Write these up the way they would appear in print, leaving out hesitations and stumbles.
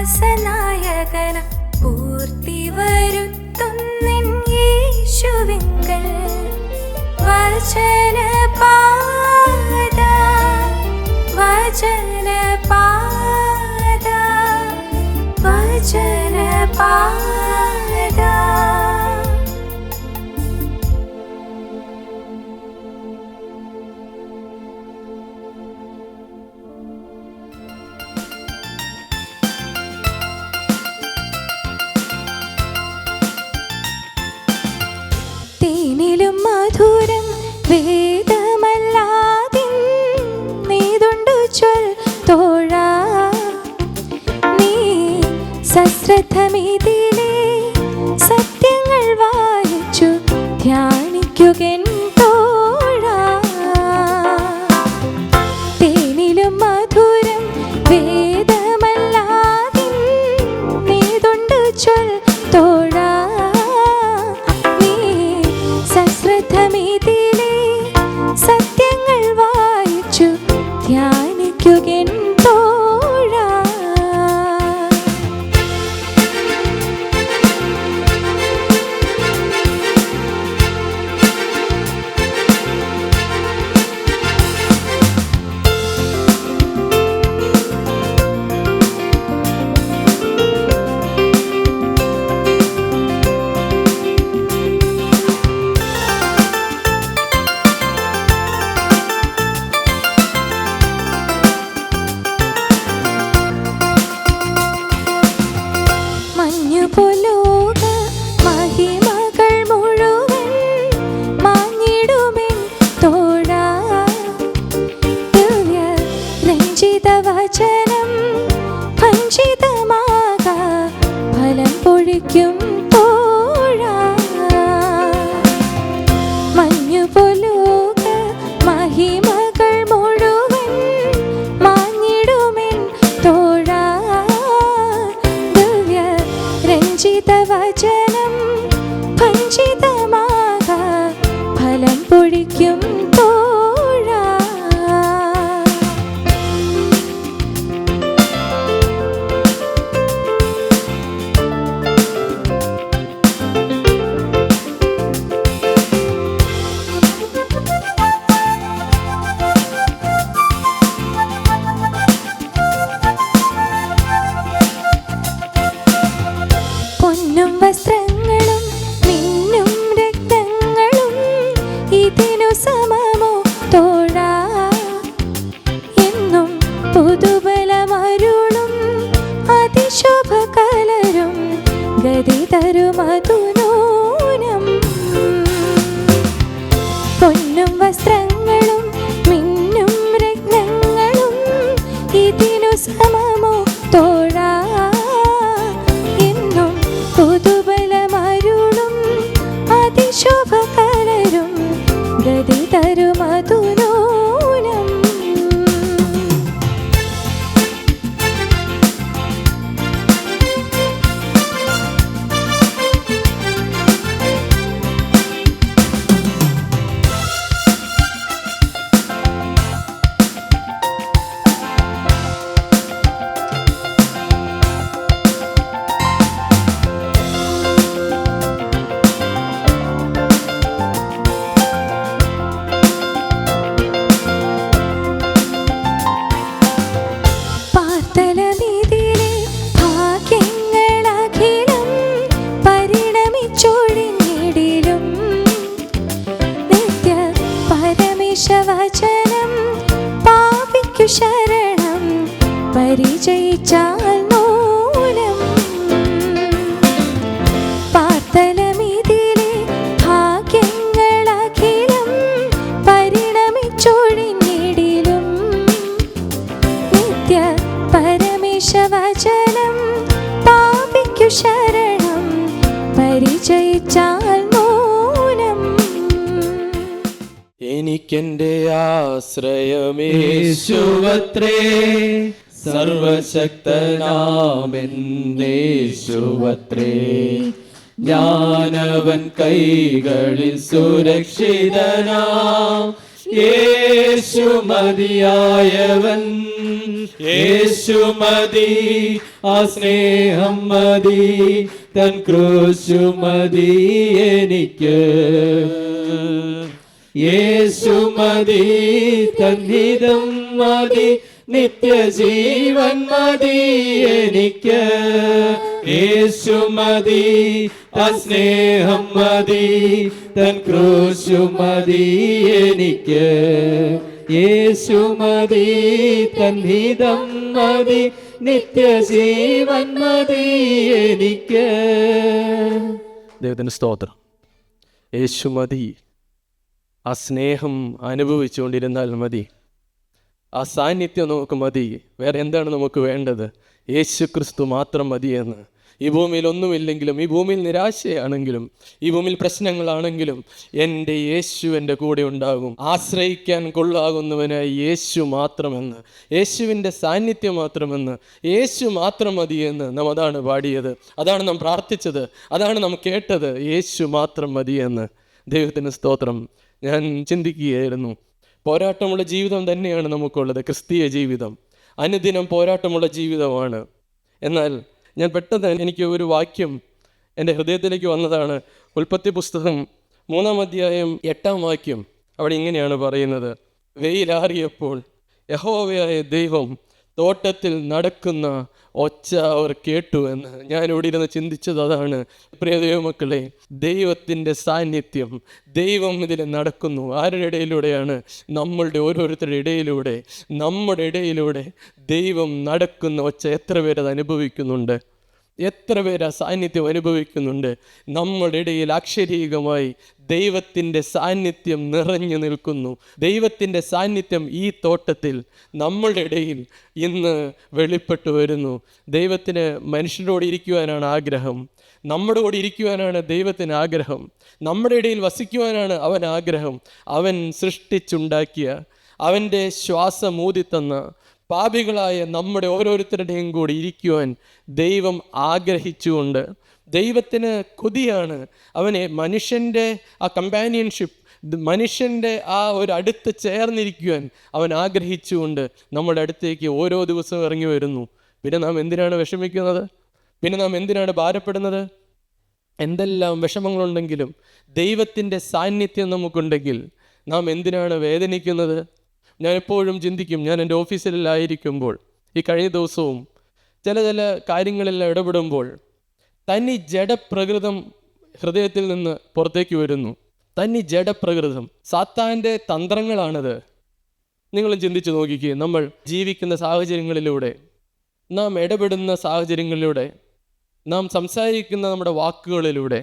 വിശ്വാസനായകന പൂർത്തി വരുത്തുന്നിൻ യേശുവിങ്കൽ വചനപാത വചനപാത വചനപാത. തേനിലും മധുരം വേദമല്ലാതിൻ നീതുണ്ടു ചൊൽ തോഴാ, നീ സശ്രദ്ധമിതിലെ സത്യങ്ങൾ വായിച്ചു ധ്യാനിക്കുകൻ തോഴാ. തേനിലും മധുരം വേദമല്ലാതിൻ നീതുണ്ടു ചൊൽ തോഴാ, സശ്രദ്ധമിതിലെ സത്യങ്ങൾ വായിച്ചു ധ്യാനിക്കുകൻ തോഴാ. ലോക മഹിമകൾ മുഴുവൻ മാഞ്ഞിടുമെൻ തോഴാ, ദിവ്യ രഞ്ജിത വചനം ഭഞ്ജിതമാക ഫലം പൊഴിക്കും തോഴാ. മഞ്ഞുപോലോക മഹിമകൾ മുഴുവൻ മാഞ്ഞിടുമെൻ തോഴാ, വചനം ഭഞ്ജിതമാക ഫലം പൊഴിക്കും തോഴാ. പൊന്നും വസ്ത്രങ്ങളും മിന്നും രക്തങ്ങളും ഇതിനു സമമോ തോഴാ, എന്നും പുതുബലമരുളും അതിശോഭ കലരും ഗതി തരുമതുനൂനം. പൊന്നും വസ്ത്രങ്ങളും മിന്നും രത്നങ്ങളും ഇതിനു സമമോ തോഴാ, പുതുബലമരുളും അതിശോഭ കലരും ഗതി തരുമതുനൂനം. പാർത്തലമിതിലെ ഭാഗ്യങ്ങളഖിലം പരിണമിച്ചൊഴിഞ്ഞിടിലും നിത്യ പരമേശവചനം പാപിക്കു ശരണം പരിചയിച്ചാൽ മൂലം. പാർത്തലമിതിലെ ഭാഗ്യങ്ങളഖിലം പരിണമിച്ചൊഴിഞ്ഞിടിലും നിത്യ പരമേശവചനം പാപിക്കു ശരണം പരിചയിച്ചാൽ മൂലം. എനിക്കെന്റെ ആശ്രയമേശുവത്രേ, സർവശക്തനാമെന്നേശുവത്രേ, ഞാനവൻ കൈകളിൽ സുരക്ഷിതനാം, യേശു മതിയായവൻ, യേശു മതി, ആ സ്നേഹം മതി, തൻ ക്രൂശു മതി എനിക്ക്. യേശു മതി, തൻ ഹിതം മതി, നിത്യജീവൻ മതി എനിക്ക്. യേശു മതി, ആ സ്നേഹം മതി, തൻ ക്രൂശു മതി എനിക്ക്. യേശു മതി, തൻ ഹിതം മതി, നിത്യജീവൻ മതി എനിക്ക്. ദൈവത്തിന് സ്തോത്രം. യേശു മതി, ആ സ്നേഹം അനുഭവിച്ചുകൊണ്ടിരുന്നാൽ മതി, ആ സാന്നിധ്യം നമുക്ക് മതി. വേറെ എന്താണ് നമുക്ക് വേണ്ടത്? യേശു ക്രിസ്തു മാത്രം മതിയെന്ന്. ഈ ഭൂമിയിൽ ഒന്നുമില്ലെങ്കിലും, ഈ ഭൂമിയിൽ നിരാശയാണെങ്കിലും, ഈ ഭൂമിയിൽ പ്രശ്നങ്ങളാണെങ്കിലും, എൻ്റെ യേശു എൻ്റെ കൂടെ ഉണ്ടാകും. ആശ്രയിക്കാൻ കൊള്ളാകുന്നവനായി യേശു മാത്രമെന്ന്, യേശുവിൻ്റെ സാന്നിധ്യം മാത്രമെന്ന്, യേശു മാത്രം മതിയെന്ന് നാം അതാണ് പാടിയത്, അതാണ് നാം പ്രാർത്ഥിച്ചത്, അതാണ് നാം കേട്ടത്. യേശു മാത്രം മതിയെന്ന്. ദൈവത്തിന് സ്തോത്രം. ഞാൻ ചിന്തിക്കുകയായിരുന്നു, പോരാട്ടമുള്ള ജീവിതം തന്നെയാണ് നമുക്കുള്ളത്. ക്രിസ്തീയ ജീവിതം അനുദിനം പോരാട്ടമുള്ള ജീവിതമാണ്. എന്നാൽ ഞാൻ പെട്ടെന്ന് എനിക്ക് ഒരു വാക്യം എൻ്റെ ഹൃദയത്തിലേക്ക് വന്നതാണ്. ഉൽപ്പത്തി പുസ്തകം 3-ാം അധ്യായം 8-ാം വാക്യം. അവിടെ ഇങ്ങനെയാണ് പറയുന്നത്: വെയിലാറിയപ്പോൾ യഹോവയായ ദൈവം തോട്ടത്തിൽ നടക്കുന്ന ഒച്ച അവർ കേട്ടു എന്ന്. ഞാനിവിടെ ഇരുന്ന് ചിന്തിച്ചത് അതാണ്. പ്രിയ ദൈവമക്കളെ, ദൈവത്തിൻ്റെ സാന്നിധ്യം, ദൈവം ഇതിൽ നടക്കുന്നു. ആരുടെ ഇടയിലൂടെയാണ്? നമ്മളുടെ ഓരോരുത്തരുടെ ഇടയിലൂടെ, നമ്മുടെ ഇടയിലൂടെ ദൈവം നടക്കുന്ന ഒച്ച. എത്ര പേരത് അനുഭവിക്കുന്നുണ്ട്? എത്ര പേര് ആ സാന്നിധ്യം അനുഭവിക്കുന്നുണ്ട്? നമ്മുടെ ഇടയിൽ അക്ഷരീകമായി ദൈവത്തിൻ്റെ സാന്നിധ്യം നിറഞ്ഞു നിൽക്കുന്നു. ദൈവത്തിൻ്റെ സാന്നിധ്യം ഈ തോട്ടത്തിൽ നമ്മളുടെ ഇടയിൽ ഇന്ന് വെളിപ്പെട്ടു വരുന്നു. ദൈവത്തിന് മനുഷ്യരോട് ഇരിക്കുവാനാണ് ആഗ്രഹം. നമ്മുടെ കൂടെ ഇരിക്കുവാനാണ് ദൈവത്തിന് ആഗ്രഹം. നമ്മുടെ ഇടയിൽ വസിക്കുവാനാണ് അവൻ ആഗ്രഹം. അവൻ സൃഷ്ടിച്ചുണ്ടാക്കിയ, അവൻ്റെ ശ്വാസം ഊതിത്തന്ന പാപികളായ നമ്മുടെ ഓരോരുത്തരുടെയും കൂടി ഇരിക്കുവാൻ ദൈവം ആഗ്രഹിച്ചുകൊണ്ട്, ദൈവത്തിന് കൊതിയാണ്. അവനെ മനുഷ്യൻ്റെ ആ കമ്പാനിയൻഷിപ്പ്, മനുഷ്യൻ്റെ ആ ഒരു അടുത്ത് ചേർന്നിരിക്കുവാൻ അവൻ ആഗ്രഹിച്ചുകൊണ്ട് നമ്മുടെ അടുത്തേക്ക് ഓരോ ദിവസവും ഇറങ്ങി വരുന്നു. പിന്നെ നാം എന്തിനാണ് വിഷമിക്കുന്നത്? പിന്നെ നാം എന്തിനാണ് ഭാരപ്പെടുന്നത്? എന്തെല്ലാം വിഷമങ്ങളുണ്ടെങ്കിലും ദൈവത്തിൻ്റെ സാന്നിധ്യം നമുക്കുണ്ടെങ്കിൽ നാം എന്തിനാണ് വേദനിക്കുന്നത്? ഞാൻ എപ്പോഴും ചിന്തിക്കും, ഞാൻ എൻ്റെ ഓഫീസിലായിരിക്കുമ്പോൾ, ഈ കഴിഞ്ഞ ദിവസവും ചില കാര്യങ്ങളെല്ലാം ഇടപെടുമ്പോൾ തനി ജഡപ്രകൃതം ഹൃദയത്തിൽ നിന്ന് പുറത്തേക്ക് വരുന്നു. തനി ജഡപ്രകൃതം. സാത്താൻ്റെ തന്ത്രങ്ങളാണത്. നിങ്ങളും ചിന്തിച്ച് നോക്കിക്കുക. നമ്മൾ ജീവിക്കുന്ന സാഹചര്യങ്ങളിലൂടെ, നാം ഇടപെടുന്ന സാഹചര്യങ്ങളിലൂടെ, നാം സംസാരിക്കുന്ന നമ്മുടെ വാക്കുകളിലൂടെ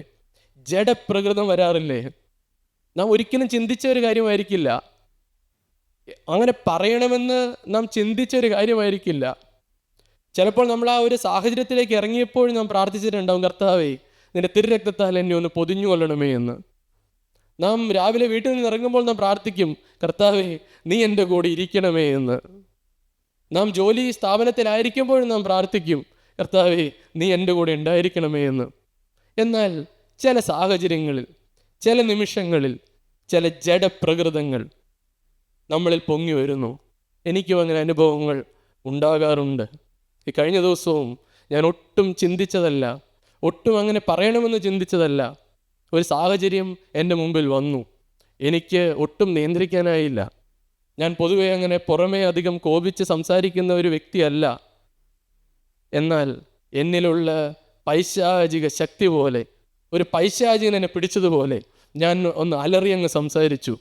ജഡപ്രകൃതം വരാറില്ലേ? നാം ഒരിക്കലും ചിന്തിച്ച ഒരു കാര്യമായിരിക്കില്ല. അങ്ങനെ പറയണമെന്ന് നാം ചിന്തിച്ചൊരു കാര്യമായിരിക്കില്ല. ചിലപ്പോൾ നമ്മൾ ആ ഒരു സാഹചര്യത്തിലേക്ക് ഇറങ്ങിയപ്പോഴും നാം പ്രാർത്ഥിച്ചിട്ടുണ്ടാവും, കർത്താവേ നിന്റെ തിരുരക്തത്താൽ എന്നെ ഒന്ന് പൊതിഞ്ഞു കൊള്ളണമേ എന്ന്. നാം രാവിലെ വീട്ടിൽ നിന്ന് ഇറങ്ങുമ്പോൾ നാം പ്രാർത്ഥിക്കും, കർത്താവേ നീ എൻ്റെ കൂടെ ഇരിക്കണമേ എന്ന്. നാം ജോലി സ്ഥാപനത്തിലായിരിക്കുമ്പോഴും നാം പ്രാർത്ഥിക്കും, കർത്താവേ നീ എൻ്റെ കൂടെ ഉണ്ടായിരിക്കണമേ എന്ന്. എന്നാൽ ചില സാഹചര്യങ്ങളിൽ, ചില നിമിഷങ്ങളിൽ, ചില ജഡപ്രകൃതങ്ങൾ നമ്മളിൽ പൊങ്ങി വരുന്നു. എനിക്കും അങ്ങനെ അനുഭവങ്ങൾ ഉണ്ടാകാറുണ്ട്. ഈ കഴിഞ്ഞ ദിവസവും ഞാൻ ഒട്ടും ചിന്തിച്ചതല്ല, ഒട്ടും അങ്ങനെ പറയണമെന്ന് ചിന്തിച്ചതല്ല, ഒരു സാഹചര്യം എൻ്റെ മുമ്പിൽ വന്നു. എനിക്ക് ഒട്ടും നിയന്ത്രിക്കാനായില്ല. ഞാൻ പൊതുവെ അങ്ങനെ പുറമേ അധികം കോപിച്ച് സംസാരിക്കുന്ന ഒരു വ്യക്തിയല്ല. എന്നാൽ എന്നിലുള്ള പൈശാചിക ശക്തി പോലെ, ഒരു പൈശാചികൻ എന്നെ പിടിച്ചതുപോലെ ഞാൻ ഒന്ന് അലറി അങ്ങ് സംസാരിച്ചു.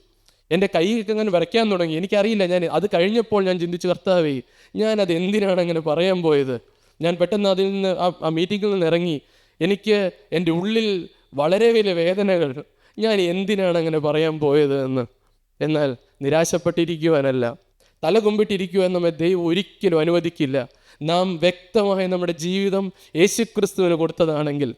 എൻ്റെ കൈയൊക്കെ അങ്ങനെ വരയ്ക്കാൻ തുടങ്ങി. എനിക്കറിയില്ല. ഞാൻ അത് കഴിഞ്ഞപ്പോൾ ഞാൻ ചിന്തിച്ചു, കർത്താവേ ഞാനത് എന്തിനാണ് അങ്ങനെ പറയാൻ പോയത്? ഞാൻ പെട്ടെന്ന് അതിൽ നിന്ന് ആ മീറ്റിങ്ങിൽ നിന്ന് ഇറങ്ങി. എനിക്ക് എൻ്റെ ഉള്ളിൽ വളരെ വലിയ വേദനകൾ. ഞാൻ എന്തിനാണ് അങ്ങനെ പറയാൻ പോയത് എന്ന്. എന്നാൽ നിരാശപ്പെട്ടിരിക്കുവാനല്ല, തലകുമ്പിട്ടിരിക്കുവാൻ നമ്മെ ദൈവം ഒരിക്കലും അനുവദിക്കില്ല. നാം വ്യക്തമായി നമ്മുടെ ജീവിതം യേശുക്രിസ്തുവിന് കൊടുത്തതാണെങ്കിൽ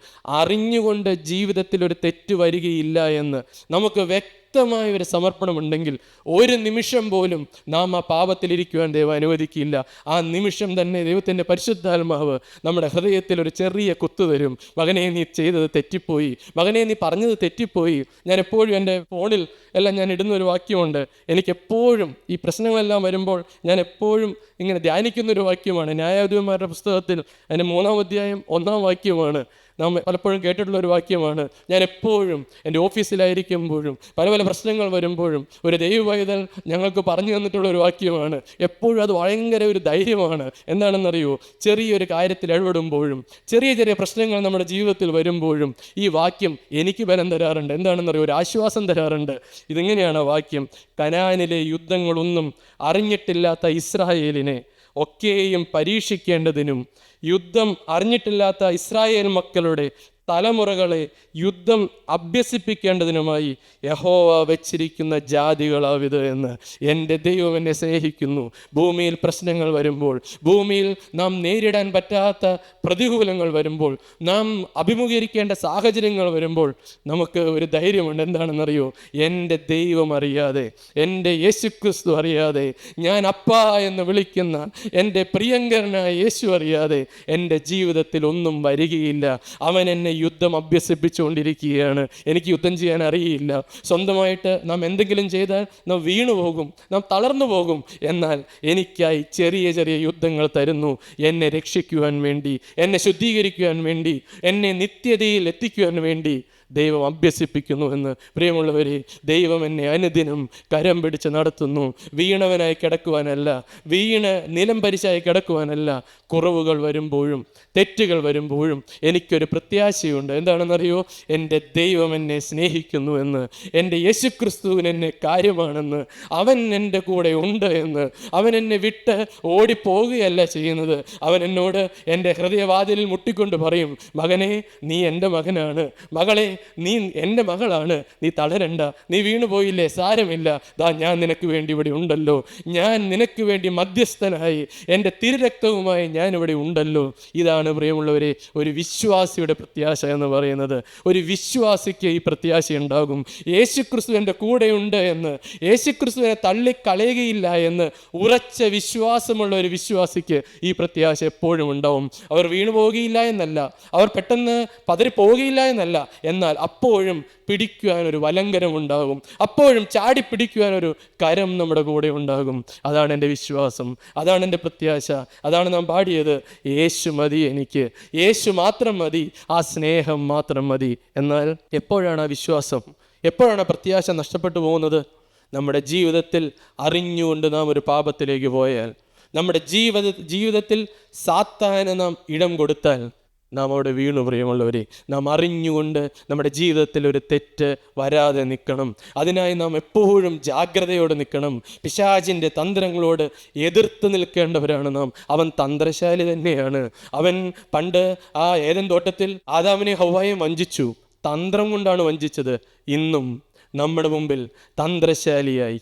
അറിഞ്ഞുകൊണ്ട് ജീവിതത്തിൽ ഒരു തെറ്റ് വരികയില്ല എന്ന് നമുക്ക് വ്യക്തമായി വ്യക്തമായ ഒരു സമർപ്പണമുണ്ടെങ്കിൽ ഒരു നിമിഷം പോലും നാം ആ പാപത്തിലിരിക്കുവാൻ ദൈവം അനുവദിക്കില്ല. ആ നിമിഷം തന്നെ ദൈവത്തിൻ്റെ പരിശുദ്ധാത്മാവ് നമ്മുടെ ഹൃദയത്തിൽ ഒരു ചെറിയ കുത്തു തരും. മകനെ, നീ ചെയ്തത് തെറ്റിപ്പോയി, മകനെ, നീ പറഞ്ഞത് തെറ്റിപ്പോയി. ഞാൻ എപ്പോഴും എൻ്റെ ഫോണിൽ എല്ലാം ഞാൻ ഇടുന്നൊരു വാക്യമുണ്ട്. എനിക്കെപ്പോഴും ഈ പ്രശ്നങ്ങളെല്ലാം വരുമ്പോൾ ഞാൻ എപ്പോഴും ഇങ്ങനെ ധ്യാനിക്കുന്നൊരു വാക്യമാണ്. ന്യായാധിപന്മാരുടെ പുസ്തകത്തിൽ അതിൻ്റെ 3-ാം അധ്യായം 1-ാം വാക്യമാണ്. നാം പലപ്പോഴും കേട്ടിട്ടുള്ളൊരു വാക്യമാണ്. ഞാൻ എപ്പോഴും എൻ്റെ ഓഫീസിലായിരിക്കുമ്പോഴും പല പല പ്രശ്നങ്ങൾ വരുമ്പോഴും ഒരു ദൈവവൈതൽ ഞങ്ങൾക്ക് പറഞ്ഞു തന്നിട്ടുള്ളൊരു വാക്യമാണ്. എപ്പോഴും അത് ഭയങ്കര ഒരു ധൈര്യമാണ്. എന്താണെന്നറിയോ? ചെറിയൊരു കാര്യത്തിൽ ഇടപെടുമ്പോഴും ചെറിയ ചെറിയ പ്രശ്നങ്ങൾ നമ്മുടെ ജീവിതത്തിൽ വരുമ്പോഴും ഈ വാക്യം എനിക്ക് ബലം തരാറുണ്ട്. എന്താണെന്നറിയോ? ഒരു ആശ്വാസം തരാറുണ്ട്. ഇതിങ്ങനെയാണ് ആ വാക്യം: കനാനിലെ യുദ്ധങ്ങളൊന്നും അറിഞ്ഞിട്ടില്ലാത്ത ഇസ്രായേലിനെ ഒക്കെയും പരീക്ഷിക്കേണ്ടതിനും യുദ്ധം അറിഞ്ഞിട്ടില്ലാത്ത ഇസ്രായേൽ മക്കളുടെ തലമുറകളെ യുദ്ധം അഭ്യസിപ്പിക്കേണ്ടതിനുമായി യഹോവ വെച്ചിരിക്കുന്ന ജാതികളാവിത് എന്ന്. എൻ്റെ ദൈവം എന്നെ സ്നേഹിക്കുന്നു. ഭൂമിയിൽ പ്രശ്നങ്ങൾ വരുമ്പോൾ, ഭൂമിയിൽ നാം നേരിടാൻ പറ്റാത്ത പ്രതികൂലങ്ങൾ വരുമ്പോൾ, നാം അഭിമുഖീകരിക്കേണ്ട സാഹചര്യങ്ങൾ വരുമ്പോൾ നമുക്ക് ഒരു ധൈര്യമുണ്ട്. എന്താണെന്നറിയോ? എൻ്റെ ദൈവം അറിയാതെ, എൻ്റെ യേശുക്രിസ്തു അറിയാതെ, ഞാൻ അപ്പാ എന്ന് വിളിക്കുന്ന എൻ്റെ പ്രിയങ്കരനായ യേശു അറിയാതെ എൻ്റെ ജീവിതത്തിൽ ഒന്നും വരികയില്ല. അവൻ എന്നെ യുദ്ധം അഭ്യസിപ്പിച്ചുകൊണ്ടിരിക്കുകയാണ്. എനിക്ക് യുദ്ധം ചെയ്യാൻ അറിയില്ല. സ്വന്തമായിട്ട് നാം എന്തെങ്കിലും ചെയ്താൽ നാം വീണു പോകും, നാം തളർന്നു പോകും. എന്നാൽ എനിക്കായി ചെറിയ ചെറിയ യുദ്ധങ്ങൾ തരുന്നു, എന്നെ രക്ഷിക്കുവാൻ വേണ്ടി, എന്നെ ശുദ്ധീകരിക്കുവാൻ വേണ്ടി, എന്നെ നിത്യതയിൽ എത്തിക്കുവാൻ വേണ്ടി ദൈവം അഭ്യസിപ്പിക്കുന്നു എന്ന്. പ്രിയമുള്ളവരെ, ദൈവം എന്നെ അനുദിനം കരം പിടിച്ച് നടത്തുന്നു. വീണവനായി കിടക്കുവാനല്ല, വീണ് നിലം പരിശായി കിടക്കുവാനല്ല. കുറവുകൾ വരുമ്പോഴും തെറ്റുകൾ വരുമ്പോഴും എനിക്കൊരു പ്രത്യാശയുണ്ട്. എന്താണെന്നറിയോ? എൻ്റെ ദൈവം എന്നെ സ്നേഹിക്കുന്നു എന്ന്, എൻ്റെ യേശുക്രിസ്തുവിന് എന്നെ കാര്യമാണെന്ന്, അവൻ എൻ്റെ കൂടെ ഉണ്ട് എന്ന്. അവൻ എന്നെ വിട്ട് ഓടിപ്പോവുകയല്ല ചെയ്യുന്നത്. അവൻ എന്നോട് എൻ്റെ ഹൃദയവാതിലിൽ മുട്ടിക്കൊണ്ട് പറയും: മകനെ, നീ എൻ്റെ മകനാണ്, മകളെ, നീ എൻ്റെ മകളാണ്, നീ തളരണ്ട, നീ വീണുപോയില്ലേ, സാരമില്ല, ദാ ഞാൻ നിനക്ക് വേണ്ടി ഇവിടെ ഉണ്ടല്ലോ, ഞാൻ നിനക്ക് വേണ്ടി മധ്യസ്ഥനായി എൻ്റെ തിരുരക്തവുമായി ഞാനിവിടെ ഉണ്ടല്ലോ. ഇതാണ് പ്രിയമുള്ളവരെ ഒരു വിശ്വാസിയുടെ പ്രത്യാശ എന്ന് പറയുന്നത്. ഒരു വിശ്വാസിക്ക് ഈ പ്രത്യാശ ഉണ്ടാകും. യേശുക്രിസ്തു എൻ്റെ കൂടെയുണ്ട് എന്ന്, യേശുക്രിസ്തുവിനെ തള്ളിക്കളയുകയില്ല എന്ന് ഉറച്ച വിശ്വാസമുള്ള ഒരു വിശ്വാസിക്ക് ഈ പ്രത്യാശ എപ്പോഴും ഉണ്ടാവും. അവർ വീണുപോകുകയില്ല എന്നല്ല, അവർ പെട്ടെന്ന് പതറിപ്പോവുകയില്ല എന്നല്ല, എന്നാൽ അപ്പോഴും പിടിക്കുവാനൊരു വലങ്കരം ഉണ്ടാകും, അപ്പോഴും ചാടി പിടിക്കുവാനൊരു കരം നമ്മുടെ കൂടെ ഉണ്ടാകും. അതാണ് എൻ്റെ വിശ്വാസം, അതാണ് എൻ്റെ പ്രത്യാശ. അതാണ് നാം പാടിയത്: യേശു മതി എനിക്ക്, യേശു മാത്രം മതി, ആ സ്നേഹം മാത്രം മതി. എന്നാൽ എപ്പോഴാണ് ആ വിശ്വാസം, എപ്പോഴാണ് പ്രത്യാശ നഷ്ടപ്പെട്ടു പോകുന്നത്? നമ്മുടെ ജീവിതത്തിൽ അറിഞ്ഞുകൊണ്ട് നാം ഒരു പാപത്തിലേക്ക് പോയാൽ, നമ്മുടെ ജീവിതത്തിൽ സാത്താന് നാം ഇടം കൊടുത്താൽ നാം അവിടെ വീണു. പ്രിയമുള്ളവരെ, നാം അറിഞ്ഞുകൊണ്ട് നമ്മുടെ ജീവിതത്തിൽ ഒരു തെറ്റ് വരാതെ നിൽക്കണം. അതിനായി നാം എപ്പോഴും ജാഗ്രതയോടെ നിൽക്കണം. പിശാചിൻ്റെ തന്ത്രങ്ങളോട് എതിർത്ത് നിൽക്കേണ്ടവരാണ് നാം. അവൻ തന്ത്രശാലി തന്നെയാണ്. അവൻ പണ്ട് ആ ഏദൻ തോട്ടത്തിൽ ആദാമിനെ ഹവ്വായെയും വഞ്ചിച്ചു, തന്ത്രം കൊണ്ടാണ് വഞ്ചിച്ചത്. ഇന്നും നമ്മുടെ മുമ്പിൽ തന്ത്രശാലിയായി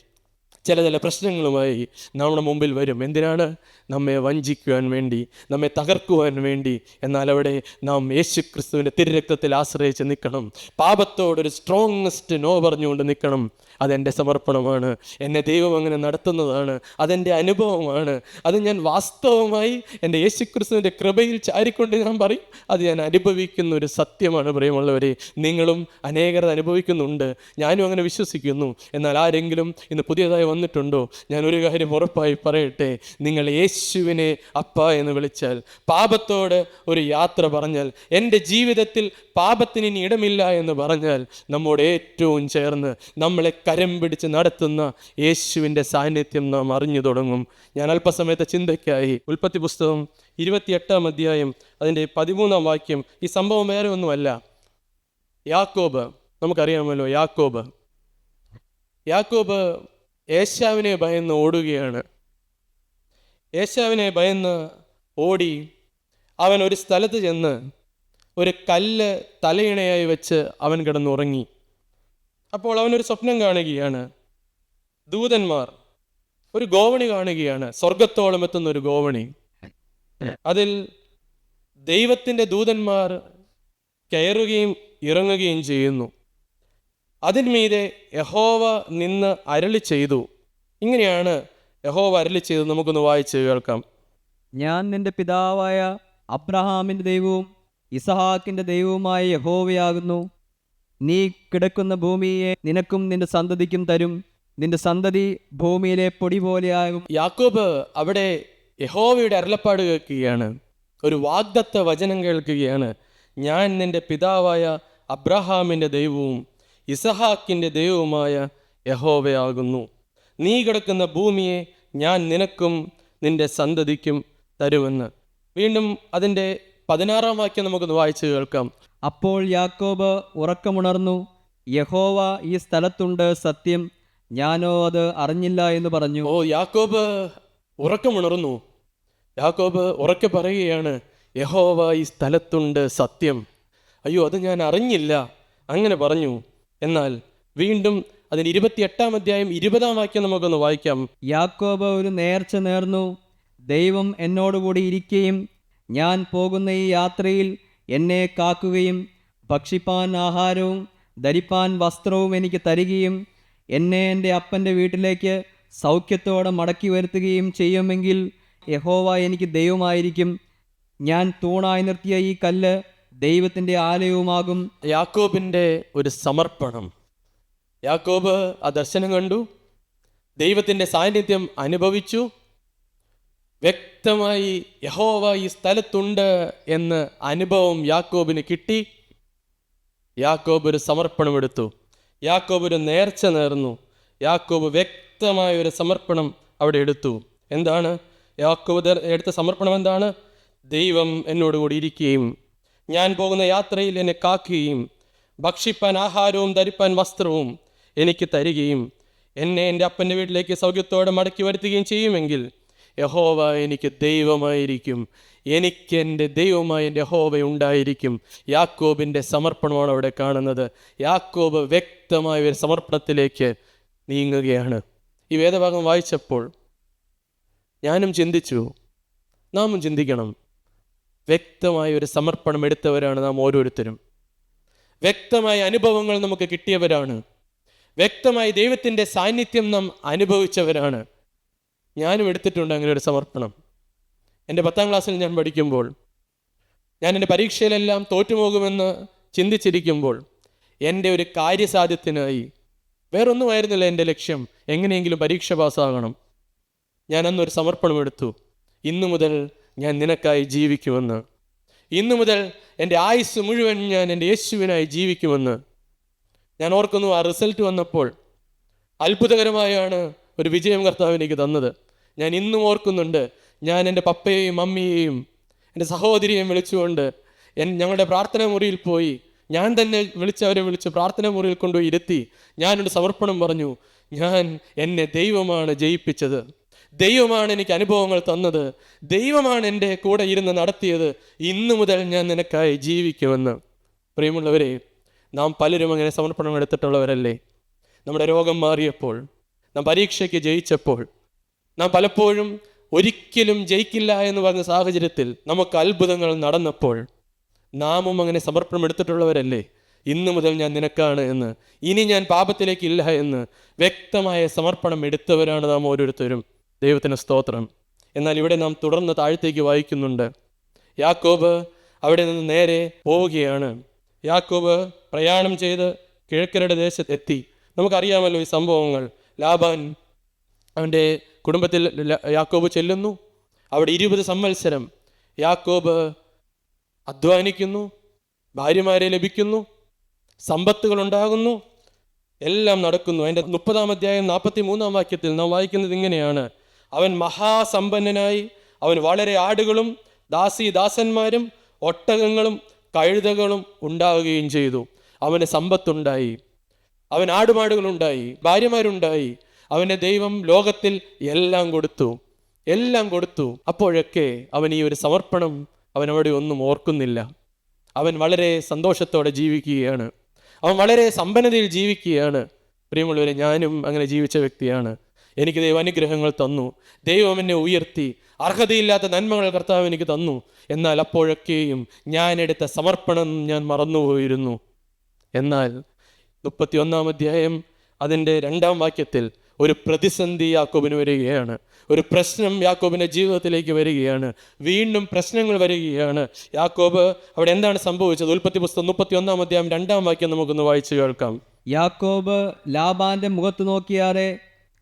ചില പ്രശ്നങ്ങളുമായി നമ്മുടെ മുമ്പിൽ വരും. എന്തിനാണ്? നമ്മെ വഞ്ചിക്കുവാൻ വേണ്ടി, നമ്മെ തകർക്കുവാൻ വേണ്ടി. എന്നാൽ അവിടെ നാം യേശുക്രിസ്തുവിൻ്റെ തിരുരക്തത്തിൽ ആശ്രയിച്ച് നിൽക്കണം. പാപത്തോടൊരു സ്ട്രോങ്സ്റ്റ് നോ പറഞ്ഞുകൊണ്ട് നിൽക്കണം. അതെൻ്റെ സമർപ്പണമാണ്, എന്നെ ദൈവം അങ്ങനെ നടത്തുന്നതാണ്, അതെൻ്റെ അനുഭവമാണ്. അത് ഞാൻ വാസ്തവമായി എൻ്റെ യേശുക്രിസ്തുവിൻ്റെ കൃപയിൽ ചാരിക്കൊണ്ട് ഞാൻ പറയും, അത് ഞാൻ അനുഭവിക്കുന്ന ഒരു സത്യമാണ്. പ്രിയമുള്ളവരെ, നിങ്ങളും അനേകർ അനുഭവിക്കുന്നുണ്ട്, ഞാനും അങ്ങനെ വിശ്വസിക്കുന്നു. എന്നാൽ ആരെങ്കിലും ഇന്ന് പുതിയതായി വന്നിട്ടുണ്ടോ? ഞാൻ ഒരു കാര്യം ഉറപ്പായി പറയട്ടെ: നിങ്ങൾ യേശുവിനെ അപ്പ എന്ന് വിളിച്ചാൽ, പാപത്തോട് ഒരു യാത്ര പറഞ്ഞാൽ, എൻ്റെ ജീവിതത്തിൽ പാപത്തിന് ഇനി ഇടമില്ല എന്ന് പറഞ്ഞാൽ, നമ്മോട് ഏറ്റവും ചേർന്ന് നമ്മളെ കരം പിടിച്ച് നടത്തുന്ന യേശുവിൻ്റെ സാന്നിധ്യം നാം അറിഞ്ഞു തുടങ്ങും. ഞാൻ അല്പസമയത്തെ ചിന്തയ്ക്കായി ഉൽപ്പത്തി പുസ്തകം 28-ാം അധ്യായം അതിൻ്റെ 13-ാം വാക്യം. ഈ സംഭവം വേറെ ഒന്നുമല്ല. യാക്കോബ്, നമുക്കറിയാമല്ലോ, യാക്കോബ് ഏശാവിനെ ഭയന്ന് ഓടുകയാണ്. ഏശാവിനെ ഭയന്ന് ഓടി അവൻ ഒരു സ്ഥലത്ത് ചെന്ന് ഒരു കല്ല് തലയിണയായി വെച്ച് അവൻ കിടന്നുറങ്ങി. അപ്പോൾ അവനൊരു സ്വപ്നം കാണുകയാണ്. ദൂതന്മാർ ഒരു ഗോവണി കാണുകയാണ്, സ്വർഗത്തോളം എത്തുന്ന ഒരു ഗോവണി. അതിൽ ദൈവത്തിൻ്റെ ദൂതന്മാർ കയറുകയും ഇറങ്ങുകയും ചെയ്യുന്നു. അതിന്മീതെ യഹോവ നിന്ന് അരുളി ചെയ്തു. ഇങ്ങനെയാണ് യഹോവ അരുളി ചെയ്തു. നമുക്കൊന്ന് വായിച്ച് കേൾക്കാം. ഞാൻ നിന്റെ പിതാവായ അബ്രഹാമിൻ്റെ ദൈവവും ഇസഹാക്കിൻ്റെ ദൈവവുമായ യഹോവയാകുന്നു. നീ കിടക്കുന്ന ഭൂമിയെ നിനക്കും നിന്റെ സന്തതിക്കും തരും. നിന്റെ സന്തതി ഭൂമിയിലെ പൊടി പോലെയാകും. യാക്കോബ് അവിടെ യഹോവയുടെ അരുളപ്പാട് കേൾക്കുകയാണ്, ഒരു വാഗ്ദത്ത വചനം കേൾക്കുകയാണ്. ഞാൻ നിന്റെ പിതാവായ അബ്രഹാമിൻ്റെ ദൈവവും ഇസഹാക്കിൻ്റെ ദൈവവുമായ യഹോവയാകുന്നു. നീ കിടക്കുന്ന ഭൂമിയെ ഞാൻ നിനക്കും നിന്റെ സന്തതിക്കും തരുമെന്ന്. വീണ്ടും അതിൻ്റെ 16-ാം വാക്യം നമുക്കൊന്ന് വായിച്ച് കേൾക്കാം. അപ്പോൾ യാക്കോബ് ഉറക്കമുണർന്നു, യഹോവ ഈ സ്ഥലത്തുണ്ട്, സത്യം, ഞാനോ അത് അറിഞ്ഞില്ല എന്ന് പറഞ്ഞു. യാക്കോബ് ഉറക്കമുണർന്നു. യാക്കോബ് ഉറക്കെ പറയുകയാണ്, യഹോവ ഈ സ്ഥലത്തുണ്ട്, സത്യം, അയ്യോ അത് ഞാൻ അറിഞ്ഞില്ല, അങ്ങനെ പറഞ്ഞു. എന്നാൽ വീണ്ടും അതിന് 28-ാം അധ്യായം 20-ാം വാക്യം നമുക്കൊന്ന് വായിക്കാം. യാക്കോബ് ഒരു നേർച്ച നേർന്നു, ദൈവം എന്നോടുകൂടി ഇരിക്കുകയും ഞാൻ പോകുന്ന ഈ യാത്രയിൽ എന്നെ കാക്കുകയും ഭക്ഷിപ്പാൻ ആഹാരവും ധരിപ്പാൻ വസ്ത്രവും എനിക്ക് തരികയും എന്നെ എൻ്റെ അപ്പൻ്റെ വീട്ടിലേക്ക് സൗഖ്യത്തോടെ മടക്കി വരുത്തുകയും ചെയ്യുമെങ്കിൽ യഹോവ എനിക്ക് ദൈവമായിരിക്കും. ഞാൻ തൂണായി നിർത്തിയ ഈ കല്ല് ദൈവത്തിൻ്റെ ആലയവുമാകും. യാക്കോബിൻ്റെ ഒരു സമർപ്പണം. യാക്കോബ് ആ ദർശനം കണ്ടു, ദൈവത്തിൻ്റെ സാന്നിധ്യം അനുഭവിച്ചു, വ്യക്തമായി യഹോവ ഈ സ്ഥലത്തുണ്ട് എന്ന അനുഭവം യാക്കോബിന് കിട്ടി. യാക്കോബ് ഒരു സമർപ്പണമെടുത്തു, യാക്കോബ് ഒരു നേർച്ച നേർന്നു, യാക്കോബ് വ്യക്തമായ ഒരു സമർപ്പണം അവിടെ എടുത്തു. എന്താണ് യാക്കോബ് എടുത്ത സമർപ്പണം? എന്താണ്? ദൈവം എന്നോടുകൂടി ഇരിക്കുകയും ഞാൻ പോകുന്ന യാത്രയിൽ എന്നെ കാക്കുകയും ഭക്ഷിപ്പാൻ ആഹാരവും ധരിപ്പാൻ വസ്ത്രവും എനിക്ക് തരികയും എന്നെ എൻ്റെ അപ്പൻ്റെ വീട്ടിലേക്ക് സൗഖ്യത്തോടെ മടക്കി വരുത്തുകയും ചെയ്യുമെങ്കിൽ യഹോവ എനിക്ക് ദൈവമായിരിക്കും, എനിക്ക് എൻ്റെ ദൈവമായ എൻ്റെ യഹോവ ഉണ്ടായിരിക്കും. യാക്കോബിൻ്റെ സമർപ്പണമാണ് അവിടെ കാണുന്നത്. യാക്കോബ് വ്യക്തമായ ഒരു സമർപ്പണത്തിലേക്ക് നീങ്ങുകയാണ്. ഈ വേദഭാഗം വായിച്ചപ്പോൾ ഞാനും ചിന്തിച്ചു, നാമും ചിന്തിക്കണം. വ്യക്തമായ ഒരു സമർപ്പണം എടുത്തവരാണ് നാം ഓരോരുത്തരും. വ്യക്തമായ അനുഭവങ്ങൾ നമുക്ക് കിട്ടിയവരാണ്. വ്യക്തമായി ദൈവത്തിൻ്റെ സാന്നിധ്യം നാം അനുഭവിച്ചവരാണ്. ഞാനും എടുത്തിട്ടുണ്ട് അങ്ങനെ ഒരു സമർപ്പണം. എൻ്റെ 10-ാം ക്ലാസ്സിൽ ഞാൻ പഠിക്കുമ്പോൾ, ഞാൻ എൻ്റെ പരീക്ഷയിലെല്ലാം തോറ്റുപോകുമെന്ന് ചിന്തിച്ചിരിക്കുമ്പോൾ, എൻ്റെ ഒരു കാര്യസാധ്യത്തിനായി, വേറൊന്നുമായിരുന്നില്ല എൻ്റെ ലക്ഷ്യം, എങ്ങനെയെങ്കിലും പരീക്ഷ പാസ്സാകണം. ഞാൻ അന്നൊരു സമർപ്പണം എടുത്തു. ഇന്നു മുതൽ ഞാൻ നിനക്കായി ജീവിക്കുമെന്ന്. ഇന്നു മുതൽ എൻ്റെ ആയുസ് മുഴുവൻ ഞാൻ എൻ്റെ യേശുവിനായി ജീവിക്കുമെന്ന്. ഞാൻ ഓർക്കുന്നു, ആ റിസൾട്ട് വന്നപ്പോൾ അത്ഭുതകരമായാണ് ഒരു വിജയം കർത്താവ് എനിക്ക് തന്നത്. ഞാൻ ഇന്നും ഓർക്കുന്നുണ്ട്. ഞാൻ എൻ്റെ പപ്പയെയും മമ്മിയെയും എൻ്റെ സഹോദരിയെയും വിളിച്ചുകൊണ്ട് ഞങ്ങളുടെ പ്രാർത്ഥനാ മുറിയിൽ പോയി, ഞാൻ തന്നെ അവരെ വിളിച്ച് പ്രാർത്ഥനാ മുറിയിൽ കൊണ്ടുപോയി ഇരുത്തി ഞാനൊരു സമർപ്പണം പറഞ്ഞു. എന്നെ ദൈവമാണ് ജയിപ്പിച്ചത്, ദൈവമാണ് എനിക്ക് അനുഭവങ്ങൾ തന്നത്, ദൈവമാണ് എൻ്റെ കൂടെ ഇരുന്ന് നടത്തിയത്. ഇന്നു മുതൽ ഞാൻ നിനക്കായി ജീവിക്കുമെന്ന്. പ്രിയമുള്ളവരെ, നാം പലരും അങ്ങനെ സമർപ്പണം എടുത്തിട്ടുള്ളവരല്ലേ? നമ്മുടെ രോഗം മാറിയപ്പോൾ, നാം പരീക്ഷയ്ക്ക് ജയിച്ചപ്പോൾ, നാം പലപ്പോഴും ഒരിക്കലും ജയിക്കില്ല എന്ന് പറഞ്ഞ സാഹചര്യത്തിൽ നമുക്ക് അത്ഭുതങ്ങൾ നടന്നപ്പോൾ നാമും അങ്ങനെ സമർപ്പണം എടുത്തിട്ടുള്ളവരല്ലേ? ഇന്നു മുതൽ ഞാൻ നിനക്കാണ് എന്ന്, ഇനി ഞാൻ പാപത്തിലേക്കില്ല എന്ന് വ്യക്തമായ സമർപ്പണം എടുത്തവരാണ് നാം ഓരോരുത്തരും. ദൈവത്തിന് സ്തോത്രം. എന്നാൽ ഇവിടെ നാം തുടർന്ന് താഴത്തേക്ക് വായിക്കുന്നുണ്ട്. യാക്കോബ് അവിടെ നിന്ന് നേരെ പോവുകയാണ്. യാക്കോബ് പ്രയാണം ചെയ്ത് കിഴക്കരുടെ ദേശത്തെത്തി. നമുക്കറിയാമല്ലോ ഈ സംഭവങ്ങൾ. ലാബാൻ അവൻ്റെ കുടുംബത്തിൽ യാക്കോബ് ചെല്ലുന്നു. അവിടെ 20 സംവത്സരം യാക്കോബ് അധ്വാനിക്കുന്നു, ഭാര്യമാരെ ലഭിക്കുന്നു, സമ്പത്തുകൾ ഉണ്ടാകുന്നു, എല്ലാം നടക്കുന്നു. അതിൻ്റെ 30-ാം അധ്യായം 43-ാം വാക്യത്തിൽ നാം വായിക്കുന്നത് ഇങ്ങനെയാണ്: അവൻ മഹാസമ്പന്നനായി, അവൻ വളരെ ആടുകളും ദാസന്മാരും ഒട്ടകങ്ങളും കഴുതകളും ഉണ്ടാവുകയും ചെയ്തു. അവന് സമ്പത്തുണ്ടായി, അവൻ ആടുമാടുകളുണ്ടായി, ഭാര്യമാരുണ്ടായി. അവന് ദൈവം ലോകത്തിൽ എല്ലാം കൊടുത്തു. അപ്പോഴൊക്കെ അവൻ ഈ ഒരു സമർപ്പണം അവൻ അവിടെ ഒന്നും ഓർക്കുന്നില്ല. അവൻ വളരെ സന്തോഷത്തോടെ ജീവിക്കുകയാണ്, അവൻ വളരെ സമ്പന്നതയിൽ ജീവിക്കുകയാണ്. പ്രിയമുള്ളവരെ, ഞാനും അങ്ങനെ ജീവിച്ച വ്യക്തിയാണ്. എനിക്ക് ദൈവം അനുഗ്രഹങ്ങൾ തന്നു, ദൈവം എന്നെ ഉയർത്തി, അർഹതയില്ലാത്ത നന്മകൾ കർത്താവ് എനിക്ക് തന്നു. എന്നാൽ അപ്പോഴൊക്കെയും ഞാൻ എടുത്ത സമർപ്പണം ഞാൻ മറന്നുപോയിരുന്നു. എന്നാൽ 31 അധ്യായം അതിൻ്റെ 2 വാക്യത്തിൽ ഒരു പ്രതിസന്ധി യാക്കോബിന് വരികയാണ്. ഒരു പ്രശ്നം യാക്കോബിൻ്റെ ജീവിതത്തിലേക്ക് വരികയാണ്. വീണ്ടും പ്രശ്നങ്ങൾ വരികയാണ്. യാക്കോബ് അവിടെ എന്താണ് സംഭവിച്ചത്? ഉൽപ്പത്തി പുസ്തകം 31 അധ്യായം 2 വാക്യം നമുക്കൊന്ന് വായിച്ചു കേൾക്കാം. യാക്കോബ് ലാബാന്റെ മുഖത്ത് നോക്കിയാറെ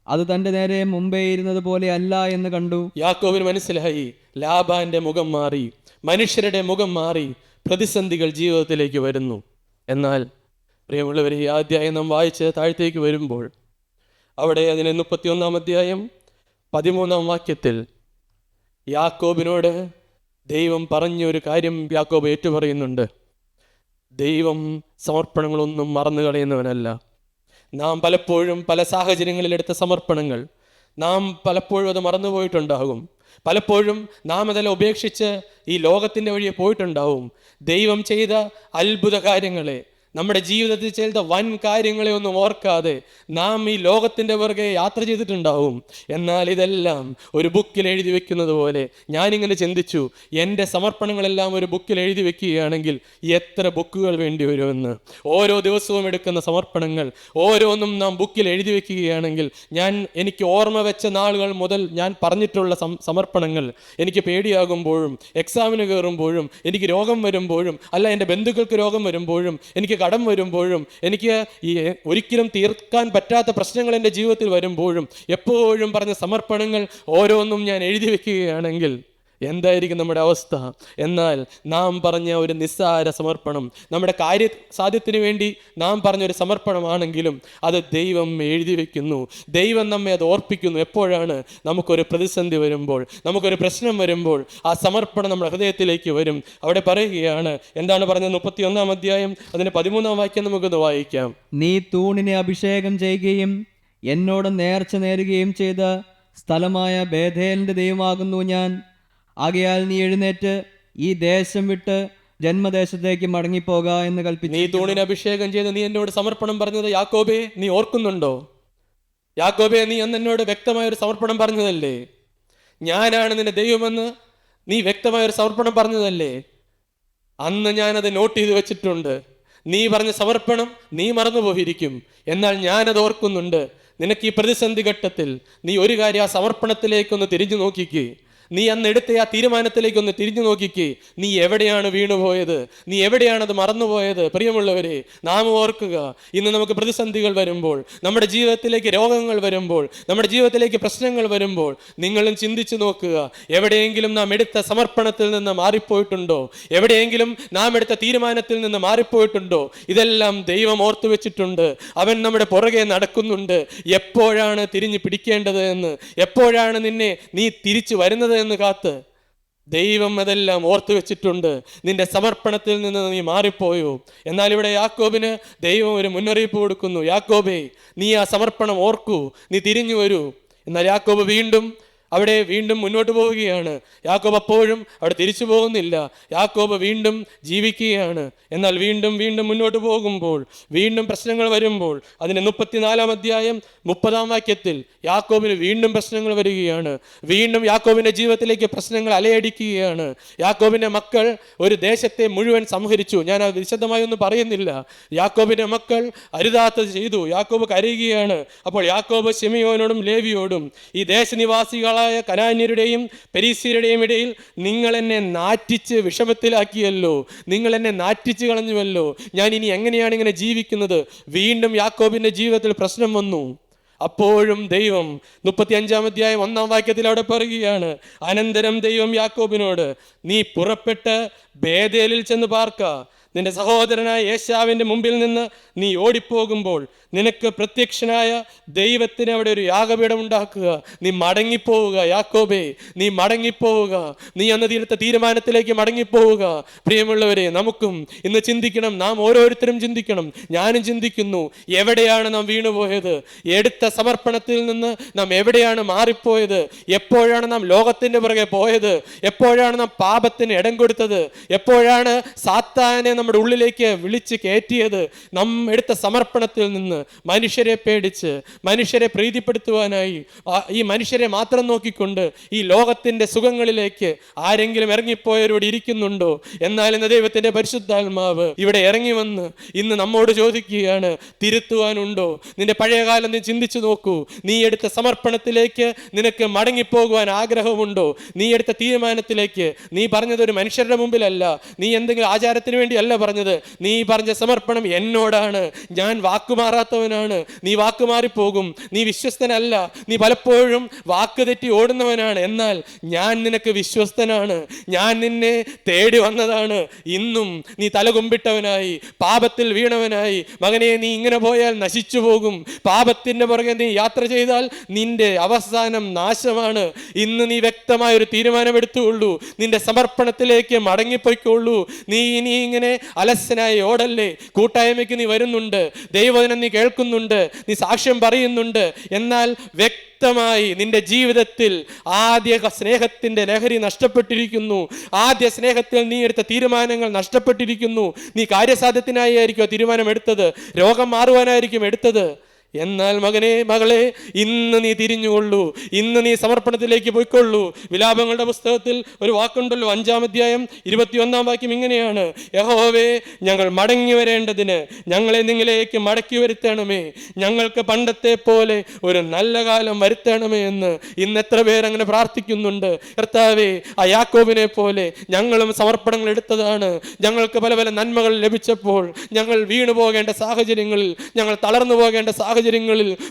അത് തന്റെ നേരെ മുമ്പേ ഇരുന്നത് പോലെ അല്ല എന്ന് കണ്ടു. യാക്കോബിന് മനസ്സിലായി, ലാബാന്റെ മുഖം മാറി, മനുഷ്യരുടെ മുഖം മാറി, പ്രതിസന്ധികൾ ജീവിതത്തിലേക്ക് വരുന്നു. എന്നാൽ പ്രിയമുള്ളവരെ, ഈ അധ്യായം നാം വായിച്ച് താഴത്തേക്ക് വരുമ്പോൾ അവിടെ അതിന് 31 അധ്യായം 13 വാക്യത്തിൽ യാക്കോബിനോട് ദൈവം പറഞ്ഞൊരു കാര്യം യാക്കോബ് ഏറ്റുപറയുന്നുണ്ട്. ദൈവം സമർപ്പണങ്ങളൊന്നും മറന്നു കളയുന്നവനല്ല. നാം പലപ്പോഴും പല സാഹചര്യങ്ങളിലെടുത്ത സമർപ്പണങ്ങൾ നാം പലപ്പോഴും അത് മറന്നുപോയിട്ടുണ്ടാകും. പലപ്പോഴും നാം അതെല്ലാം ഉപേക്ഷിച്ച് ഈ ലോകത്തിൻ്റെ വഴിയെ പോയിട്ടുണ്ടാവും. ദൈവം ചെയ്ത അത്ഭുത കാര്യങ്ങളെ, നമ്മുടെ ജീവിതത്തിൽ ചെയ്ത വൻ കാര്യങ്ങളെ ഒന്നും ഓർക്കാതെ നാം ഈ ലോകത്തിൻ്റെ പുറകെ യാത്ര ചെയ്തിട്ടുണ്ടാവും. എന്നാൽ ഇതെല്ലാം ഒരു ബുക്കിൽ എഴുതി വെക്കുന്നത് പോലെ ഞാനിങ്ങനെ ചിന്തിച്ചു, എൻ്റെ സമർപ്പണങ്ങളെല്ലാം ഒരു ബുക്കിൽ എഴുതി വെക്കുകയാണെങ്കിൽ എത്ര ബുക്കുകൾ വേണ്ടി വരുമെന്ന്. ഓരോ ദിവസവും എടുക്കുന്ന സമർപ്പണങ്ങൾ ഓരോന്നും നാം ബുക്കിൽ എഴുതി വെക്കുകയാണെങ്കിൽ എനിക്ക് ഓർമ്മ വെച്ച നാളുകൾ മുതൽ ഞാൻ പറഞ്ഞിട്ടുള്ള സമർപ്പണങ്ങൾ എനിക്ക് പേടിയാകുമ്പോഴും, എക്സാമിന് കയറുമ്പോഴും, എനിക്ക് രോഗം വരുമ്പോഴും, അല്ല എൻ്റെ ബന്ധുക്കൾക്ക് രോഗം വരുമ്പോഴും, എനിക്ക് കടം വരുമ്പോഴും, എനിക്ക് ഈ ഒരിക്കലും തീർക്കാൻ പറ്റാത്ത പ്രശ്നങ്ങൾ എൻ്റെ ജീവിതത്തിൽ വരുമ്പോഴും എപ്പോഴും പറഞ്ഞ സമർപ്പണങ്ങൾ ഓരോന്നും ഞാൻ എഴുതി വെക്കുകയാണെങ്കിൽ എന്തായിരിക്കും നമ്മുടെ അവസ്ഥ? എന്നാൽ നാം പറഞ്ഞ ഒരു നിസ്സാര സമർപ്പണം, നമ്മുടെ കാര്യസാധ്യത്തിന് വേണ്ടി നാം പറഞ്ഞൊരു സമർപ്പണമാണെങ്കിലും അത് ദൈവം എഴുതി വെക്കുന്നു. ദൈവം നമ്മെ അത് ഓർപ്പിക്കുന്നു. എപ്പോഴാണ്? നമുക്കൊരു പ്രതിസന്ധി വരുമ്പോൾ, നമുക്കൊരു പ്രശ്നം വരുമ്പോൾ ആ സമർപ്പണം നമ്മുടെ ഹൃദയത്തിലേക്ക് വരും. അവിടെ പറയുകയാണ്, എന്താണ് പറഞ്ഞത്? 31 അധ്യായം അതിൻ്റെ 13 വാക്യം നമുക്കൊന്ന് വായിക്കാം. നീ തൂണിനെ അഭിഷേകം ചെയ്യുകയും എന്നോട് നേർച്ച നേരുകയും ചെയ്ത സ്ഥലമായ ബേഥേലിന്റെ ദൈവമാകുന്നു ഞാൻ. ആകയാൽ നീ എഴുന്നേറ്റ് ഈ ദേശം വിട്ട് ജന്മദേശത്തേക്ക് മടങ്ങിപ്പോക എന്ന് കൽപ്പിച്ചു. നീ തൂണിനെ അഭിഷേകം ചെയ്ത് നീ എന്നോട് സമർപ്പണം പറഞ്ഞത് യാക്കോബേ, നീ ഓർക്കുന്നുണ്ടോ? യാക്കോബേ, നീ അന്ന് എന്നോട് വ്യക്തമായൊരു സമർപ്പണം പറഞ്ഞതല്ലേ? ഞാനാണ് നിന്റെ ദൈവമെന്ന് നീ വ്യക്തമായൊരു സമർപ്പണം പറഞ്ഞതല്ലേ? അന്ന് ഞാനത് നോട്ട് ചെയ്ത് വെച്ചിട്ടുണ്ട്. നീ പറഞ്ഞ സമർപ്പണം നീ മറന്നുപോയിരിക്കും, എന്നാൽ ഞാനത് ഓർക്കുന്നുണ്ട്. നിനക്ക് ഈ പ്രതിസന്ധി ഘട്ടത്തിൽ നീ ഒരു കാര്യം, ആ സമർപ്പണത്തിലേക്കൊന്ന് തിരിഞ്ഞു നോക്കിക്കേ. നീ അന്ന് എടുത്ത ആ തീരുമാനത്തിലേക്കൊന്ന് തിരിഞ്ഞു നോക്കിക്കേ. നീ എവിടെയാണ് വീണുപോയത്? നീ എവിടെയാണത് മറന്നുപോയത്? പ്രിയമുള്ളവരെ, നാം ഓർക്കുക, ഇന്ന് നമുക്ക് പ്രതിസന്ധികൾ വരുമ്പോൾ, നമ്മുടെ ജീവിതത്തിലേക്ക് രോഗങ്ങൾ വരുമ്പോൾ, നമ്മുടെ ജീവിതത്തിലേക്ക് പ്രശ്നങ്ങൾ വരുമ്പോൾ നിങ്ങളും ചിന്തിച്ചു നോക്കുക, എവിടെയെങ്കിലും നാം എടുത്ത സമർപ്പണത്തിൽ നിന്ന് മാറിപ്പോയിട്ടുണ്ടോ? എവിടെയെങ്കിലും നാം എടുത്ത തീരുമാനത്തിൽ നിന്ന് മാറിപ്പോയിട്ടുണ്ടോ? ഇതെല്ലാം ദൈവം ഓർത്തു വെച്ചിട്ടുണ്ട്. അവൻ നമ്മുടെ പുറകെ നടക്കുന്നുണ്ട്. എപ്പോഴാണ് തിരിഞ്ഞു പിടിക്കേണ്ടത് എന്ന്, എപ്പോഴാണ് നീ തിരിച്ചു വരുന്നത് എന്ന് കാത്ത് ദൈവം അതെല്ലാം ഓർത്തു വെച്ചിട്ടുണ്ട്. നിന്റെ സമർപ്പണത്തിൽ നിന്ന് നീ മാറിപ്പോയോ? എന്നാൽ ഇവിടെ യാക്കോബിന് ദൈവം ഒരു മുന്നറിയിപ്പ് കൊടുക്കുന്നു. യാക്കോബേ, നീ ആ സമർപ്പണം ഓർക്കൂ, നീ തിരിഞ്ഞു വരൂ. എന്നാൽ യാക്കോബ് വീണ്ടും മുന്നോട്ട് പോവുകയാണ്. യാക്കോബ് അപ്പോഴും അവിടെ തിരിച്ചു പോകുന്നില്ല. യാക്കോബ് വീണ്ടും ജീവിക്കുകയാണ്. എന്നാൽ വീണ്ടും മുന്നോട്ട് പോകുമ്പോൾ വീണ്ടും പ്രശ്നങ്ങൾ വരുമ്പോൾ അതിന് 34 അധ്യായം 30 വാക്യത്തിൽ യാക്കോബിന് വീണ്ടും പ്രശ്നങ്ങൾ വരികയാണ്. വീണ്ടും യാക്കോബിൻ്റെ ജീവിതത്തിലേക്ക് പ്രശ്നങ്ങൾ അലയടിക്കുകയാണ്. യാക്കോബിൻ്റെ മക്കൾ ഒരു ദേശത്തെ മുഴുവൻ സംഹരിച്ചു. ഞാൻ അത് വിശദമായി ഒന്നും പറയുന്നില്ല. യാക്കോബിൻ്റെ മക്കൾ അരുതാത്തത് ചെയ്തു. യാക്കോബ് കരയുകയാണ്. അപ്പോൾ യാക്കോബ് ശിമെയോനോടും ലേവിയോടും, ഈ ദേശനിവാസികൾ കനാന്യരുടെയും പെരീസ്യരുടെയും ഇടയിൽ നിങ്ങൾ എന്നെ നാറ്റിച്ച് വിഷമത്തിലാക്കിയല്ലോ, നിങ്ങൾ എന്നെ നാറ്റിച്ച് കളഞ്ഞുവല്ലോ, ഞാൻ ഇനി എങ്ങനെയാണ് ഇങ്ങനെ ജീവിക്കുന്നത്? വീണ്ടും യാക്കോബിന്റെ ജീവിതത്തിൽ പ്രശ്നം വന്നു. അപ്പോഴും ദൈവം 35 അധ്യായം 1 വാക്യത്തിൽ അവിടെ പറയുകയാണ്, അനന്തരം ദൈവം യാക്കോബിനോട്, നീ പുറപ്പെട്ട് ബേഥേലിൽ ചെന്ന് പാർക്ക. നിന്റെ സഹോദരനായ ഏശാവിൻ്റെ മുമ്പിൽ നിന്ന് നീ ഓടിപ്പോകുമ്പോൾ നിനക്ക് പ്രത്യക്ഷനായ ദൈവത്തിന് അവിടെ ഒരു യാഗപീഠം ഉണ്ടാക്കുക. നീ മടങ്ങിപ്പോവുക യാക്കോബേ, നീ മടങ്ങിപ്പോവുക. നീ അന്ന് തീർത്ത തീരുമാനത്തിലേക്ക് മടങ്ങിപ്പോവുക. പ്രിയമുള്ളവരെ, നമുക്കും ഇന്ന് ചിന്തിക്കണം. നാം ഓരോരുത്തരും ചിന്തിക്കണം. ഞാനും ചിന്തിക്കുന്നു, എവിടെയാണ് നാം വീണുപോയത്? എടുത്ത സമർപ്പണത്തിൽ നിന്ന് നാം എവിടെയാണ് മാറിപ്പോയത്? എപ്പോഴാണ് നാം ലോകത്തിൻ്റെ പുറകെ പോയത്? എപ്പോഴാണ് നാം പാപത്തിന് ഇടം കൊടുത്തത്? എപ്പോഴാണ് സാത്താനെ നമ്മുടെ ഉള്ളിലേക്ക് വിളിച്ച് കയറ്റിയത് നാം എടുത്ത സമർപ്പണത്തിൽ നിന്ന്. മനുഷ്യരെ പേടിച്ച്, മനുഷ്യരെ പ്രീതിപ്പെടുത്തുവാനായി, ഈ മനുഷ്യരെ മാത്രം നോക്കിക്കൊണ്ട് ഈ ലോകത്തിൻ്റെ സുഖങ്ങളിലേക്ക് ആരെങ്കിലും ഇറങ്ങിപ്പോയവരോട് ഇരിക്കുന്നുണ്ടോ? എന്നാൽ ഇന്ന് ദൈവത്തിൻ്റെ പരിശുദ്ധാത്മാവ് ഇവിടെ ഇറങ്ങി വന്ന് ഇന്ന് നമ്മോട് ചോദിക്കുകയാണ്, തിരുത്തുവാനുണ്ടോ? നിന്റെ പഴയകാലം നീ ചിന്തിച്ചു നോക്കൂ. നീ എടുത്ത സമർപ്പണത്തിലേക്ക് നിനക്ക് മടങ്ങിപ്പോകുവാൻ ആഗ്രഹമുണ്ടോ? നീ എടുത്ത തീരുമാനത്തിലേക്ക്. നീ പറഞ്ഞത് ഒരു മനുഷ്യരുടെ മുമ്പിലല്ല, നീ എന്തെങ്കിലും ആചാരത്തിന് വേണ്ടിയല്ല പറഞ്ഞത്. നീ പറഞ്ഞ സമർപ്പണം എന്നോടാണ്. ഞാൻ വാക്കുമാറാത്തവനാണ്. നീ വാക്കുമാറിപ്പോകും. നീ വിശ്വസ്തനല്ല. നീ പലപ്പോഴും വാക്ക് തെറ്റി ഓടുന്നവനാണ്. എന്നാൽ ഞാൻ നിനക്ക് വിശ്വസ്തനാണ്. ഞാൻ നിന്നെ തേടി വന്നതാണ്. ഇന്നും നീ തലകുമ്പിട്ടവനായി, പാപത്തിൽ വീണവനായി. മകനെ, നീ ഇങ്ങനെ പോയാൽ നശിച്ചു പോകും. പാപത്തിൻ്റെ പുറകെ നീ യാത്ര ചെയ്താൽ നിന്റെ അവസാനം നാശമാണ്. ഇന്ന് നീ വ്യക്തമായൊരു തീരുമാനമെടുത്തുകൊള്ളൂ. നിന്റെ സമർപ്പണത്തിലേക്ക് മടങ്ങിപ്പോയിക്കൊള്ളൂ. നീ ഇനി ഇങ്ങനെ അലസനായി ഓടല്ലേ. കൂട്ടായ്മയ്ക്ക് നീ വരുന്നുണ്ട്, ദൈവവചനം നീ കേൾക്കുന്നുണ്ട്, നീ സാക്ഷ്യം പറയുന്നുണ്ട്. എന്നാൽ വ്യക്തമായി നിന്റെ ജീവിതത്തിൽ ആദ്യ സ്നേഹത്തിൻ്റെ ലഹരി നഷ്ടപ്പെട്ടിരിക്കുന്നു. ആദ്യ സ്നേഹത്തിൽ നീ എടുത്ത തീരുമാനങ്ങൾ നഷ്ടപ്പെട്ടിരിക്കുന്നു. നീ കാര്യസാധ്യത്തിനായി ആയിരിക്കും തീരുമാനം എടുത്തത്, രോഗം മാറുവാനായിരിക്കും എടുത്തത്. എന്നാൽ മകനെ, മകളെ, ഇന്ന് നീ തിരിഞ്ഞുകൊള്ളൂ. ഇന്ന് നീ സമർപ്പണത്തിലേക്ക് പോയിക്കൊള്ളൂ. വിലാപങ്ങളുടെ പുസ്തകത്തിൽ ഒരു വാക്കുണ്ടല്ലോ, 5-ാം അധ്യായം 21-ാം വാക്യം ഇങ്ങനെയാണ്: യഹോവേ, ഞങ്ങൾ മടങ്ങി വരേണ്ടതിന് ഞങ്ങളെ നിങ്ങളിലേക്ക് മടക്കി വരുത്തണമേ. ഞങ്ങൾക്ക് പണ്ടത്തെ പോലെ ഒരു നല്ല കാലം വരുത്തണമേ എന്ന് ഇന്ന് എത്ര പേരങ്ങനെ പ്രാർത്ഥിക്കുന്നുണ്ട്. കർത്താവേ, ആ യാക്കോബിനെ പോലെ ഞങ്ങളും സമർപ്പണങ്ങൾ എടുത്തതാണ്. ഞങ്ങൾക്ക് പല പല നന്മകൾ ലഭിച്ചപ്പോൾ ഞങ്ങൾ വീണു പോകേണ്ട സാഹചര്യങ്ങളിൽ, ഞങ്ങൾ തളർന്നു പോകേണ്ട സാഹചര്യങ്ങളിൽ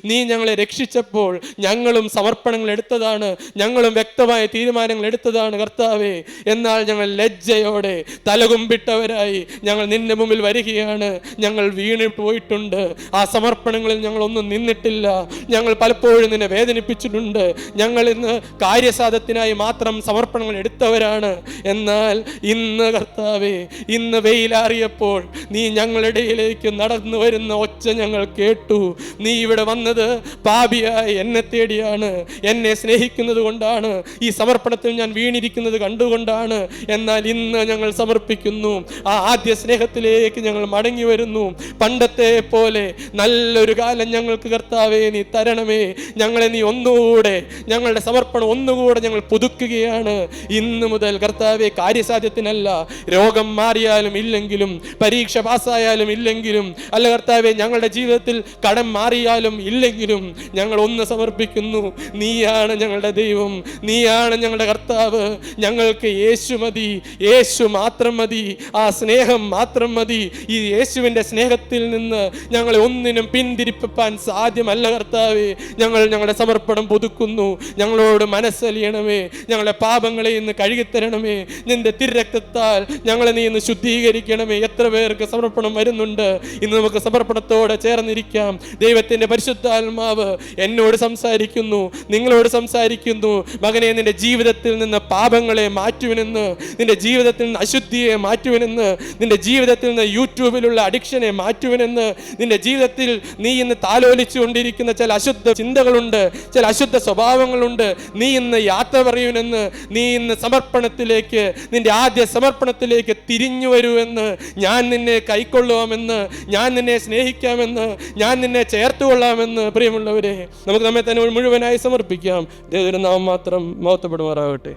നീ ഞങ്ങളെ രക്ഷിച്ചപ്പോൾ ഞങ്ങളും സമർപ്പണങ്ങൾ എടുത്തതാണ്. ഞങ്ങളും വ്യക്തമായ തീരുമാനങ്ങൾ എടുത്തതാണ് കർത്താവേ. എന്നാൽ ഞങ്ങൾ ലജ്ജയോടെ തലകുമ്പിട്ടവരായി ഞങ്ങൾ നിന്റെ മുമ്പിൽ വരികയാണ്. ഞങ്ങൾ വീണ് പോയിട്ടുണ്ട്. ആ സമർപ്പണങ്ങളിൽ ഞങ്ങൾ ഒന്നും നിന്നിട്ടില്ല. ഞങ്ങൾ പലപ്പോഴും നിന്നെ വേദനിപ്പിച്ചിട്ടുണ്ട്. ഞങ്ങൾ ഇന്ന് കാര്യസാധത്തിനായി മാത്രം സമർപ്പണങ്ങൾ എടുത്തവരാണ്. എന്നാൽ ഇന്ന് കർത്താവേ, ഇന്ന് വെയിലാറിയപ്പോൾ നീ ഞങ്ങളുടെ ഇടയിലേക്ക് നടന്നു വരുന്ന ഒച്ച ഞങ്ങൾ കേട്ടു. നീ ഇവിടെ വന്നത് പാപിയായി എന്നെ തേടിയാണ്, എന്നെ സ്നേഹിക്കുന്നത് കൊണ്ടാണ്, ഈ സമർപ്പണത്തിൽ ഞാൻ വീണിരിക്കുന്നത് കണ്ടുകൊണ്ടാണ്. എന്നാൽ ഇന്ന് ഞങ്ങൾ സമർപ്പിക്കുന്നു. ആ ആദ്യ സ്നേഹത്തിലേക്ക് ഞങ്ങൾ മടങ്ങി വരുന്നു. പണ്ടത്തെ പോലെ നല്ലൊരു കാലം ഞങ്ങൾക്ക് കർത്താവേ നീ തരണമേ. ഞങ്ങളെ നീ ഒന്നുകൂടെ, ഞങ്ങളുടെ സമർപ്പണം ഒന്നുകൂടെ ഞങ്ങൾ പുതുക്കുകയാണ്. ഇന്ന് മുതൽ കർത്താവേ, കാര്യസാധ്യത്തിനല്ല, രോഗം മാറിയാലും ഇല്ലെങ്കിലും, പരീക്ഷ പാസ്സായാലും ഇല്ലെങ്കിലും, അല്ല കർത്താവേ, ഞങ്ങളുടെ ജീവിതത്തിൽ കടം മാറിയാലും ഇല്ലെങ്കിലും ഞങ്ങൾ ഒന്ന് സമർപ്പിക്കുന്നു. നീയാണ് ഞങ്ങളുടെ ദൈവം, നീയാണ് ഞങ്ങളുടെ കർത്താവ്. ഞങ്ങൾക്ക് യേശു മതി, യേശു മാത്രം മതി, ആ സ്നേഹം മാത്രം മതി. ഈ യേശുവിൻ്റെ സ്നേഹത്തിൽ നിന്ന് ഞങ്ങളെ ഒന്നിനും പിന്തിരിപ്പാൻ സാധ്യമല്ല കർത്താവേ. ഞങ്ങൾ ഞങ്ങളുടെ സമർപ്പണം പുതുക്കുന്നു. ഞങ്ങളോട് മനസ്സലിയണമേ. ഞങ്ങളുടെ പാപങ്ങളെ ഇന്ന് കഴുകിത്തരണമേ. നിന്റെ തിരുരക്തത്താൽ ഞങ്ങളെ നീ ഇന്ന് ശുദ്ധീകരിക്കണമേ. എത്ര പേർക്ക് സമർപ്പണം വരുന്നുണ്ട്. ഇന്ന് നമുക്ക് സമർപ്പണത്തോടെ ചേർന്നിരിക്കാം. ദൈവത്തിൻ്റെ പരിശുദ്ധാത്മാവ് എന്നോട് സംസാരിക്കുന്നു, നിങ്ങളോട് സംസാരിക്കുന്നു. മകനെ, നിന്റെ ജീവിതത്തിൽ നിന്ന് പാപങ്ങളെ മാറ്റുവിനെന്ന്, നിന്റെ ജീവിതത്തിൽ നിന്ന് അശുദ്ധിയെ മാറ്റുവിനെന്ന്, നിന്റെ ജീവിതത്തിൽ നിന്ന് യൂട്യൂബിലുള്ള അഡിക്ഷനെ മാറ്റുവിനെന്ന്, നിന്റെ ജീവിതത്തിൽ നീ ഇന്ന് താലോലിച്ചു കൊണ്ടിരിക്കുന്ന ചില അശുദ്ധ ചിന്തകളുണ്ട്, ചില അശുദ്ധ സ്വഭാവങ്ങളുണ്ട്. നീ ഇന്ന് യാത്ര പറയുവിനെന്ന്, നീ ഇന്ന് സമർപ്പണത്തിലേക്ക്, നിന്റെ ആദ്യ സമർപ്പണത്തിലേക്ക് തിരിഞ്ഞു വരുമെന്ന്, ഞാൻ നിന്നെ കൈക്കൊള്ളുവാമെന്ന്, ഞാൻ നിന്നെ സ്നേഹിക്കാമെന്ന്, ഞാൻ നിന്നെ ചേർത്തുകൊള്ളാമെന്ന്. പ്രിയമുള്ളവരെ, നമുക്ക് നമ്മെ തന്നെ മുഴുവനായി സമർപ്പിക്കാം. ദൈവത്തിൻ്റെ നാമം മാത്രം മഹത്വപ്പെടുമാറാകട്ടെ.